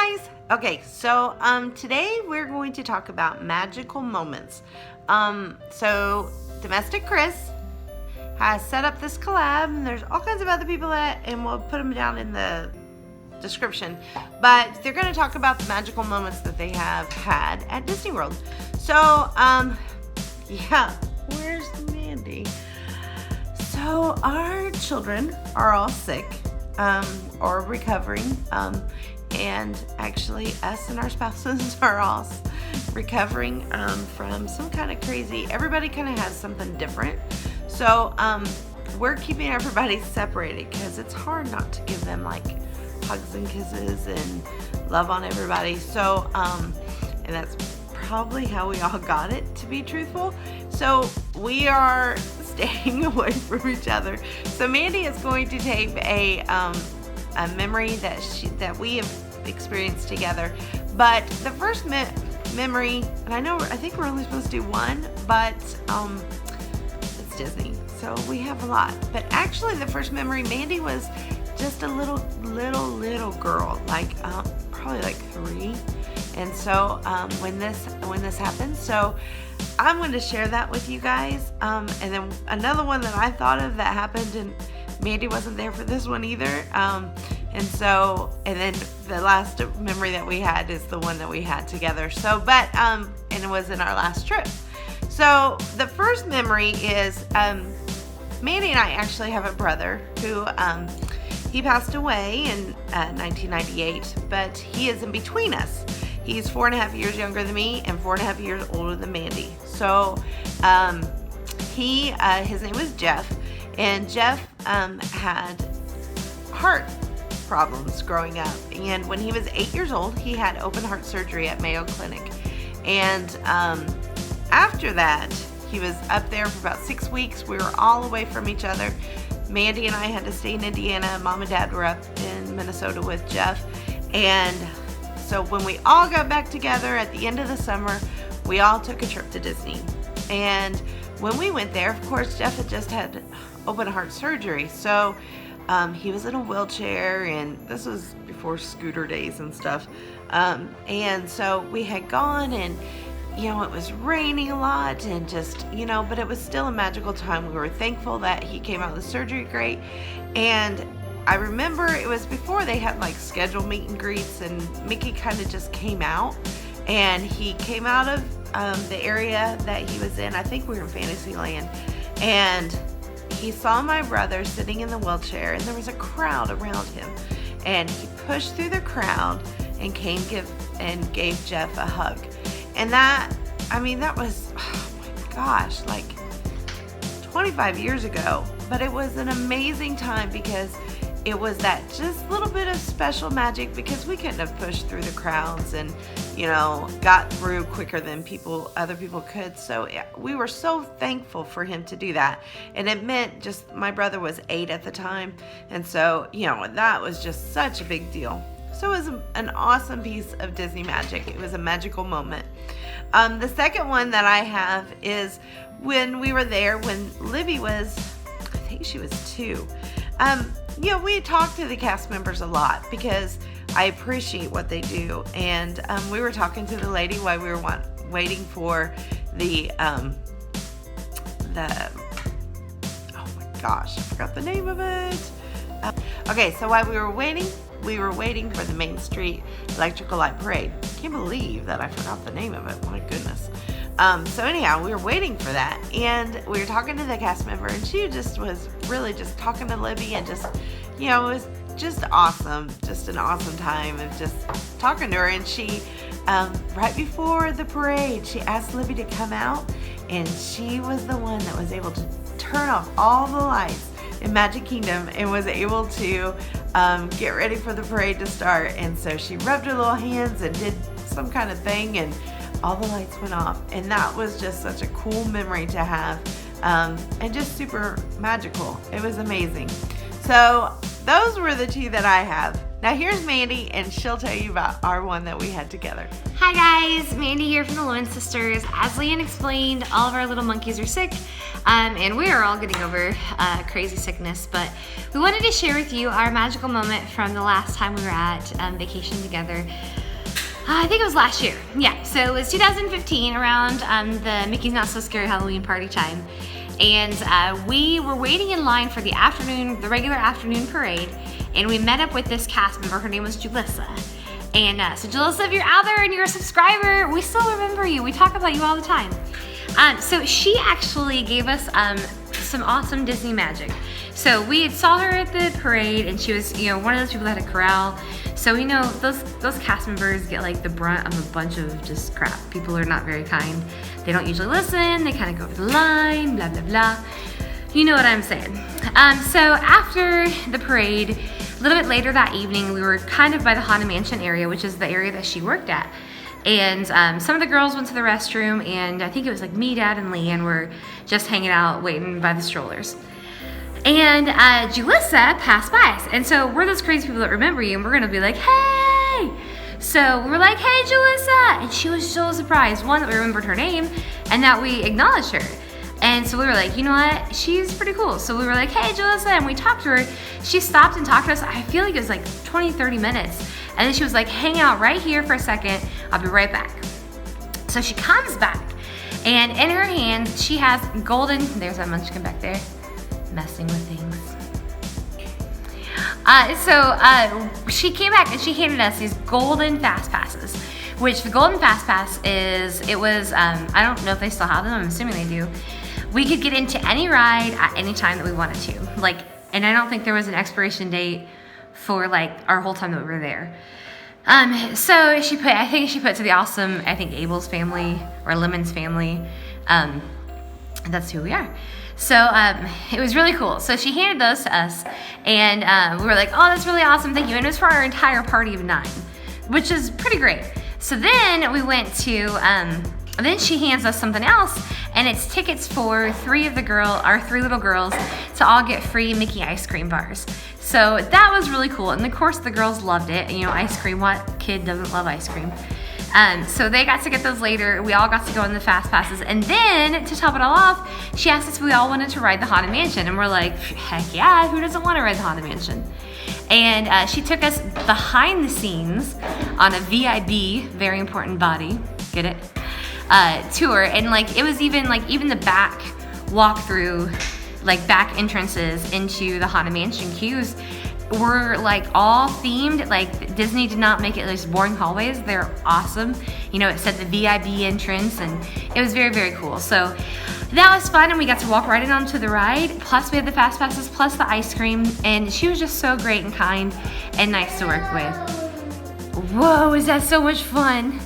guys. Okay, so today we're going to talk about magical moments. So DomesticKrys has set up this collab, and there's all kinds of other people and we'll put them down in the description. But they're going to talk about the magical moments that they have had at Disney World. So yeah, where's Mandy? So our children are all sick or recovering. And actually us and our spouses are all recovering from some kind of crazy, everybody kind of has something different. So we're keeping everybody separated because it's hard not to give them like hugs and kisses and love on everybody. So and that's probably how we all got it, to be truthful. So we are staying away from each other. So Mandy is going to tape a memory that we have experienced together. But the first memory, and I think we're only supposed to do one, but it's Disney, so we have a lot. But actually the first memory, Mandy was just a little girl, like probably like 3. And so when this happened, so I'm going to share that with you guys. And then another one that I thought of that happened, and Mandy wasn't there for this one either. And then the last memory that we had is the one that we had together. So, but, and it was in our last trip. So the first memory is, Mandy and I actually have a brother who, he passed away in 1998, but he is in between us. He's 4.5 years younger than me and 4.5 years older than Mandy. So, his name was Jeff, and Jeff, had heart problems growing up, and when he was 8 years old he had open heart surgery at Mayo Clinic. And after that he was up there for about 6 weeks. We were all away from each other. Mandy and I had to stay in Indiana. Mom and Dad were up in Minnesota with Jeff. And so when we all got back together at the end of the summer, we all took a trip to Disney. And when we went there, of course, Jeff had just had open heart surgery, so he was in a wheelchair, and this was before scooter days and stuff. And so we had gone, and it was raining a lot, and just but it was still a magical time. We were thankful that he came out of the surgery great. And I remember it was before they had like scheduled meet and greets, and Mickey kind of just came out, and he came out of the area that he was in. I think we were in Fantasyland, and he saw my brother sitting in the wheelchair, and there was a crowd around him, and he pushed through the crowd and gave Jeff a hug. And that was, oh my gosh, like 25 years ago. But it was an amazing time because it was that just little bit of special magic, because we couldn't have pushed through the crowds and got through quicker than other people could. So we were so thankful for him to do that. And it meant just, my brother was 8 at the time, and so that was just such a big deal. So it was an awesome piece of Disney magic. It was a magical moment. The second one that I have is when we were there when Libby was, I think she was 2. We talked to the cast members a lot because I appreciate what they do. And we were talking to the lady while we were waiting for the oh my gosh, I forgot the name of it. Okay, so while we were waiting for the Main Street Electrical Light Parade. Can't believe that I forgot the name of it. My goodness. So anyhow, we were waiting for that, and we were talking to the cast member, and she just was really just talking to Libby, and just, it was just awesome. Just an awesome time of just talking to her. And she, right before the parade, she asked Libby to come out, and she was the one that was able to turn off all the lights in Magic Kingdom and was able to get ready for the parade to start. And so she rubbed her little hands and did some kind of thing, and all the lights went off. And that was just such a cool memory to have, and just super magical. It was amazing. So those were the 2 that I have. Now here's Mandy, and she'll tell you about our one that we had together. Hi guys, Mandy here from the Lowen Sisters. As Leanne explained, all of our little monkeys are sick, and we are all getting over crazy sickness, but we wanted to share with you our magical moment from the last time we were at vacation together. I think it was last year. Yeah, so it was 2015 around the Mickey's Not So Scary Halloween party time. And we were waiting in line for the regular afternoon parade, and we met up with this cast member. Her name was Julissa. And so Julissa, if you're out there and you're a subscriber, we still remember you. We talk about you all the time. So she actually gave us some awesome Disney magic. So we saw her at the parade, and she was, you know, one of those people that had a corral. So we know those cast members get like the brunt of a bunch of just crap. People are not very kind. They don't usually listen. They kind of go over the line, blah, blah, blah. You know what I'm saying. So after the parade, a little bit later that evening, we were kind of by the Haunted Mansion area, which is the area that she worked at. And some of the girls went to the restroom, and I think it was like me, Dad, and Leanne were just hanging out, waiting by the strollers. And Julissa passed by us. And so we're those crazy people that remember you, and we're gonna be like, hey! So we were like, hey, Julissa! And she was so surprised, one, that we remembered her name, and that we acknowledged her. And so we were like, you know what? She's pretty cool. So we were like, hey, Julissa, and we talked to her. She stopped and talked to us. I feel like it was like 20, 30 minutes. And then she was like, hang out right here for a second. I'll be right back. So she comes back, and in her hand, she has golden, there's that munchkin back there, messing with things. She came back and she handed us these golden fast passes, which the golden fast pass I don't know if they still have them, I'm assuming they do. We could get into any ride at any time that we wanted to. Like, and I don't think there was an expiration date for like our whole time that we were there. So I think she put to the awesome, Abel's family or Lemon's family. That's who we are. So it was really cool. So she handed those to us, and we were like, oh, that's really awesome, thank you. And it was for our entire party of 9, which is pretty great. So then we went to, then she hands us something else, and it's tickets for our 3 little girls to all get free Mickey ice cream bars. So that was really cool, and of course the girls loved it. You know, ice cream, what kid doesn't love ice cream? So they got to get those later. We all got to go in the fast passes, and then to top it all off, she asked us if we all wanted to ride the Haunted Mansion, and we're like, heck yeah, who doesn't want to ride the Haunted Mansion? And she took us behind the scenes on a VIB, very important body, get it, tour, and like it was even the back walkthrough, like back entrances into the Haunted Mansion queues were like all themed. Like Disney did not make it like boring hallways. They're awesome. You know, it said the VIB entrance, and it was very, very cool. So that was fun, and we got to walk right in onto the ride. Plus we had the fast passes, plus the ice cream, and she was just so great and kind and nice to work with. Whoa, is that so much fun?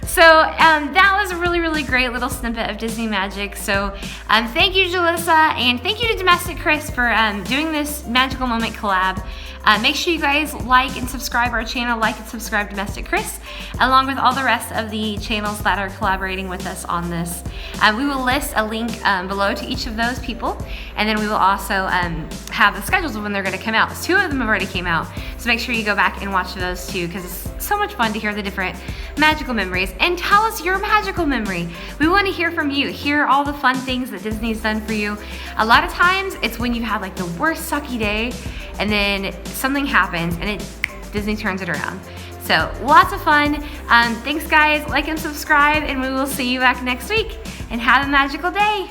So that was a really, really great little snippet of Disney magic. So thank you, Julissa, and thank you to DomesticKrys for doing this magical moment collab. Make sure you guys like and subscribe our channel, like and subscribe DomesticKrys, along with all the rest of the channels that are collaborating with us on this. We will list a link below to each of those people, and then we will also have the schedules of when they're going to come out. 2 of them have already came out, so make sure you go back and watch those too, because it's so much fun to hear the different magical memories. And tell us your magical memory. We want to hear from you. Hear all the fun things that Disney's done for you. A lot of times it's when you have like the worst sucky day, and then something happens and Disney turns it around. So lots of fun. Thanks guys, like and subscribe, and we will see you back next week, and have a magical day.